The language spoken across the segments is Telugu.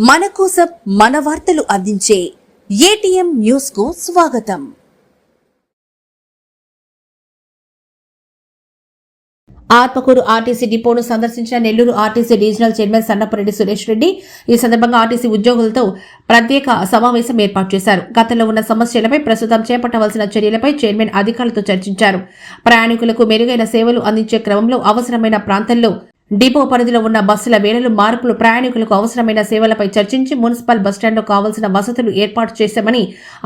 మన కోసం మన వార్తలు అందించే ఏటీఎం న్యూస్ కు స్వాగతం. ఆత్మకూరు ఆర్టీసీ డిపోను సందర్శించిన Nellore RTC regional chairman Sannapareddy Suresh Reddy ఈ సందర్భంగా ఆర్టీసీ ఉద్యోగులతో ప్రత్యేక సమావేశం ఏర్పాటు చేశారు. గతంలో ఉన్న సమస్యలపై ప్రస్తుతం చేపట్టవలసిన చర్యలపై చైర్మన్ అధికారులతో చర్చించారు. ప్రయాణికులకు మెరుగైన సేవలు అందించే క్రమంలో అవసరమైన ప్రాంతాల్లో డిపో పరిధిలో ఉన్న బస్సుల వేళలు మార్పులు, ప్రయాణికులకు అవసరమైన సేవలపై చర్చించి మున్సిపల్ బస్టాండ్లో కావాల్సిన వసతులు ఏర్పాటు చేశామని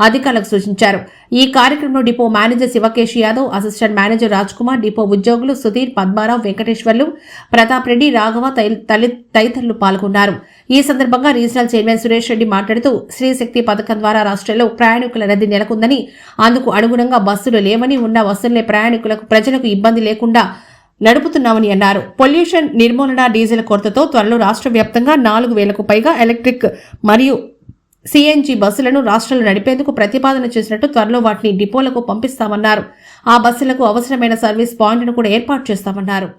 అధికారులకు సూచించారు. ఈ కార్యక్రమంలో depot manager Shivakesh Yadav, assistant manager Raj Kumar, depot ఉద్యోగులు సుధీర్, పద్మారావు, వెంకటేశ్వర్లు, ప్రతాప్ రెడ్డి, రాఘవ తదితరులు పాల్గొన్నారు. ఈ సందర్భంగా రీజనల్ చైర్మన్ సురేష్ రెడ్డి మాట్లాడుతూ శ్రీశక్తి పథకం ద్వారా రాష్ట్రంలో ప్రయాణికుల రద్దీ నెలకొందని, అందుకు అనుగుణంగా బస్సులు లేవని, ఉన్న బస్సులనే ప్రజలకు ఇబ్బంది లేకుండా నడుపుతున్నామని అన్నారు. పొల్యూషన్ నిర్మూలన, డీజిల్ కొరతతో త్వరలో రాష్ట్ర వ్యాప్తంగా 4,000కు పైగా ఎలక్ట్రిక్ మరియు సిఎన్జి బస్సులను రాష్ట్రంలో నడిపేందుకు ప్రతిపాదన చేసినట్టు, త్వరలో వాటిని డిపోలకు పంపిస్తామన్నారు. ఆ బస్సులకు అవసరమైన సర్వీస్ పాయింట్ను కూడా ఏర్పాటు చేస్తామన్నారు.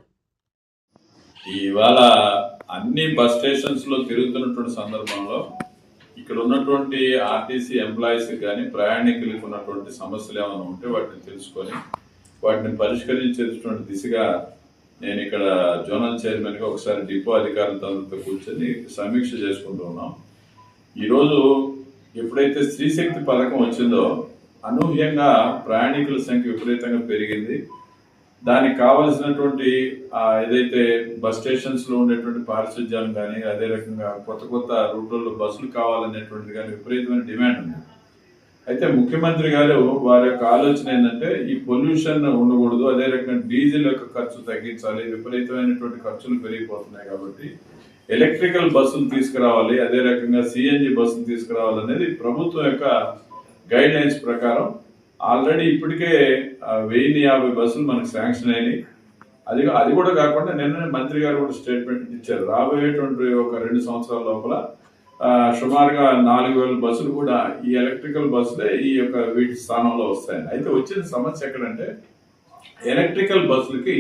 ఇవాళ అన్ని బస్ స్టేషన్స్ లో తిరుగుతున్నటువంటి సందర్భంలో ఇక్కడ ఉన్నటువంటి ఆర్టీసీ ఎంప్లాయీస్ కానీ ప్రయాణికులకు ఉన్నటువంటి సమస్యలు ఏమైనా ఉంటే వాటిని తెలుసుకొని వాటిని పరిష్కరించేటువంటి దిశగా నేను ఇక్కడ జోనల్ చైర్మన్గా ఒకసారి డిపో అధికారులతో కూర్చొని సమీక్ష చేసుకుంటూ ఉన్నాం. ఈరోజు ఎప్పుడైతే శ్రీశక్తి పథకం వచ్చిందో అనూహ్యంగా ప్రయాణికుల సంఖ్య విపరీతంగా పెరిగింది. దానికి కావలసినటువంటి ఏదైతే బస్ స్టేషన్స్లో ఉండేటువంటి పారిశుధ్యాలు కానీ, అదే రకంగా కొత్త కొత్త రూట్లలో బస్సులు కావాలనేటువంటిది కానీ విపరీతమైన డిమాండ్ ఉంది. అయితే ముఖ్యమంత్రి గారు వారి యొక్క ఆలోచన ఏంటంటే ఈ పొల్యూషన్ ఉండకూడదు, అదే రకంగా డీజిల్ యొక్క ఖర్చు తగ్గించాలి, విపరీతమైనటువంటి ఖర్చులు పెరిగిపోతున్నాయి కాబట్టి ఎలక్ట్రికల్ బస్సులు తీసుకురావాలి, అదే రకంగా సిఎన్జి బస్సులు తీసుకురావాలి అనేది ప్రభుత్వం యొక్క గైడ్ లైన్స్ ప్రకారం ఆల్రెడీ ఇప్పటికే 1050 బస్సులు మనకు శాంక్షన్ అయినాయి. అది కూడా కాకుండా నిన్న మంత్రి గారు కూడా స్టేట్మెంట్ ఇచ్చారు, రాబోయేటువంటి ఒక 2 సంవత్సరాల లోపల సుమారుగా 4,000 బస్సులు కూడా ఈ ఎలక్ట్రికల్ బస్సులే ఈ యొక్క వీటి స్థానంలో వస్తాయని. అయితే వచ్చిన సమస్య ఎక్కడంటే ఎలక్ట్రికల్ బస్సులకి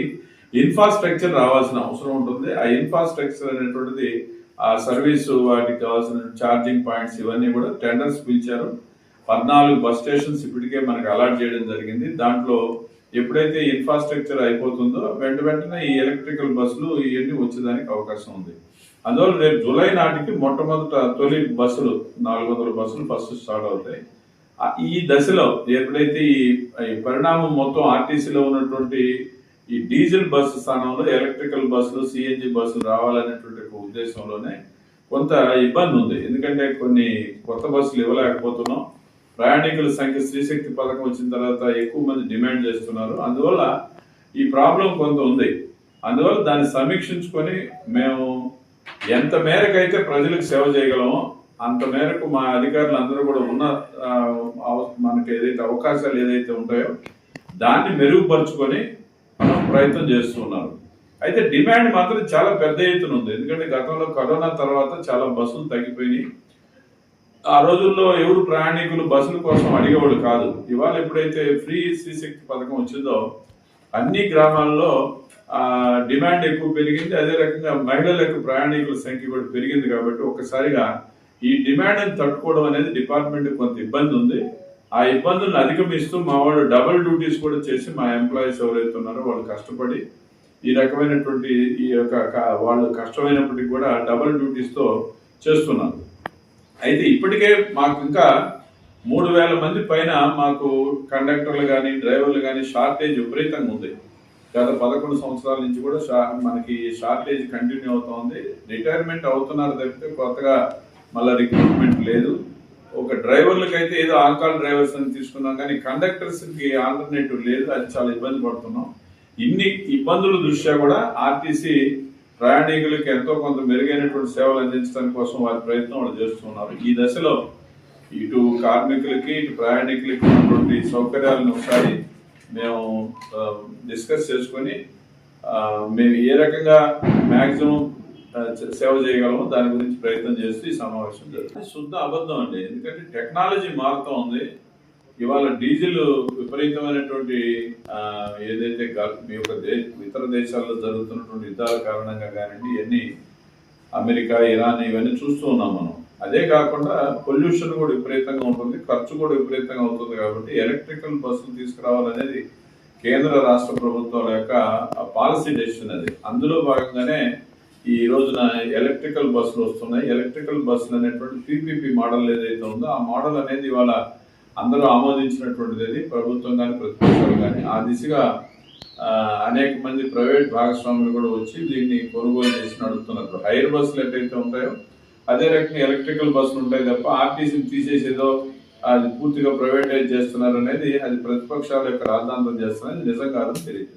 ఇన్ఫ్రాస్ట్రక్చర్ రావాల్సిన అవసరం ఉంటుంది. ఆ ఇన్ఫ్రాస్ట్రక్చర్ అనేటువంటిది ఆ సర్వీసు, వాటికి కావాల్సిన ఛార్జింగ్ పాయింట్స్ ఇవన్నీ కూడా టెండర్స్ పిలిచారు. 14 బస్ స్టేషన్స్ ఇప్పటికే మనకు అలాట్ చేయడం జరిగింది. దాంట్లో ఎప్పుడైతే ఇన్ఫ్రాస్ట్రక్చర్ అయిపోతుందో వెంటనే ఈ ఎలక్ట్రికల్ బస్సులు ఇవన్నీ వచ్చేదానికి అవకాశం ఉంది. అందువల్ల రేపు జూలై నాటికి తొలి బస్సులు 400 బస్సులు ఫస్ట్ స్టార్ట్ అవుతాయి. ఈ దశలో ఎప్పుడైతే ఈ పరిణామం మొత్తం ఆర్టీసీలో ఉన్నటువంటి ఈ డీజిల్ బస్సు స్థానంలో ఎలక్ట్రికల్ బస్సులు, సిఎన్జి బస్సులు రావాలనేటువంటి ఒక ఉద్దేశంలోనే కొంత ఇబ్బంది ఉంది. ఎందుకంటే కొన్ని కొత్త బస్సులు ఇవ్వలేకపోతున్నాం. ప్రయాణికుల సంఖ్య శ్రీశక్తి పథకం వచ్చిన తర్వాత ఎక్కువ మంది డిమాండ్ చేస్తున్నారు. అందువల్ల ఈ ప్రాబ్లం కొంత ఉంది. అందువల్ల దాన్ని సమీక్షించుకొని మేము ఎంత మేరకు అయితే ప్రజలకు సేవ చేయగలమో అంత మేరకు మా అధికారులు అందరూ కూడా ఉన్న మనకి ఏదైతే అవకాశాలు ఏదైతే ఉంటాయో దాన్ని మెరుగుపరుచుకొని మనం ప్రయత్నం చేస్తున్నారు. అయితే డిమాండ్ మాత్రం చాలా పెద్ద ఎత్తున ఉంది. ఎందుకంటే గతంలో కరోనా తర్వాత చాలా బస్సులు తగ్గిపోయినాయి. ఆ రోజుల్లో ఎవరు ప్రయాణికులు బస్సుల కోసం అడిగేవాడు కాదు. ఇవాళ ఎప్పుడైతే ఫ్రీ శ్రీశక్తి పథకం వచ్చిందో అన్ని గ్రామాల్లో డిమాండ్ ఎక్కువ పెరిగింది. అదే రకంగా మహిళలకు ప్రయాణికుల సంఖ్య కూడా పెరిగింది. కాబట్టి ఒక్కసారిగా ఈ డిమాండ్ని తట్టుకోవడం అనేది డిపార్ట్మెంట్ కొంత ఇబ్బంది ఉంది. ఆ ఇబ్బందులను అధిగమిస్తూ మా వాళ్ళు డబుల్ డ్యూటీస్ కూడా చేసి మా ఎంప్లాయీస్ ఎవరైతే ఉన్నారో వాళ్ళు కష్టపడి ఈ రకమైనటువంటి ఈ యొక్క వాళ్ళు కష్టమైనప్పటికీ కూడా డబుల్ డ్యూటీస్తో చేస్తున్నారు. అయితే ఇప్పటికే మాకు ఇంకా 3,000 మంది పైన మాకు కండక్టర్లు కానీ డ్రైవర్లు కానీ షార్టేజ్ విపరీతంగా ఉంది. గత 11 సంవత్సరాల నుంచి కూడా మనకి షార్టేజ్ కంటిన్యూ అవుతుంది. రిటైర్మెంట్ అవుతున్నారు తప్పితే కొత్తగా మళ్ళీ రిక్రూట్మెంట్ లేదు. ఒక డ్రైవర్లకి అయితే ఏదో ఆన్కాల్ డ్రైవర్స్ అని తీసుకున్నాం కానీ కండక్టర్స్కి ఆల్టర్నేటివ్ లేదు. అది చాలా ఇబ్బంది పడుతున్నాం. ఇన్ని ఇబ్బందుల దృష్ట్యా కూడా ఆర్టీసీ ప్రయాణికులకి ఎంతో కొంత మెరుగైనటువంటి సేవలు అందించడానికి కోసం వారి ప్రయత్నం వాళ్ళు చేస్తున్నారు. ఈ దశలో ఇటు కార్మికులకి ఇటు ప్రయాణికులకి ఉన్నటువంటి సౌకర్యాలను ఒకసారి మేము డిస్కస్ చేసుకొని మేము ఏ రకంగా మ్యాక్సిమం సేవ చేయగలమో దాని గురించి ప్రయత్నం చేస్తూ ఈ సమావేశం జరుగుతుంది. శుద్ధ అబద్ధం అండి. ఎందుకంటే టెక్నాలజీ మారుతూ ఉంది. ఇవాళ డీజిల్ విపరీతమైనటువంటి ఏదైతే మీ యొక్క ఇతర దేశాల్లో జరుగుతున్నటువంటి యుద్ధాల కారణంగా కానివ్వండి, ఇవన్నీ అమెరికా, ఇరాన్ ఇవన్నీ చూస్తూ ఉన్నాం మనం. అదే కాకుండా పొల్యూషన్ కూడా విపరీతంగా ఉంటుంది, ఖర్చు కూడా విపరీతంగా అవుతుంది. కాబట్టి ఎలక్ట్రికల్ బస్సులు తీసుకురావాలనేది కేంద్ర రాష్ట్ర ప్రభుత్వాల యొక్క పాలసీ డెసిషన్ అది. అందులో భాగంగానే ఈ రోజున ఎలక్ట్రికల్ బస్సులు వస్తున్నాయి. ఎలక్ట్రికల్ బస్సులు అనేటువంటి పీపీపీ మోడల్ ఏదైతే ఉందో ఆ మోడల్ అనేది ఇవాళ అందరూ ఆమోదించినటువంటిది. అది ప్రభుత్వం కానీ ప్రతిపక్షాలు కానీ ఆ దిశగా అనేక మంది ప్రైవేట్ భాగస్వాములు కూడా వచ్చి దీన్ని కొనుగోలు చేసి నడుపుతున్నారు. హైర్ బస్సులు ఎట్లయితే ఉంటాయో అదే రకంగా ఎలక్ట్రికల్ బస్సులు ఉంటాయి తప్ప ఆర్టీసీని తీసేసేదో అది పూర్తిగా ప్రైవేటైజ్ చేస్తున్నారు అనేది అది ప్రతిపక్షాల యొక్క రాద్ధాంతం చేస్తున్నది నిజం కాదని తెలియదు.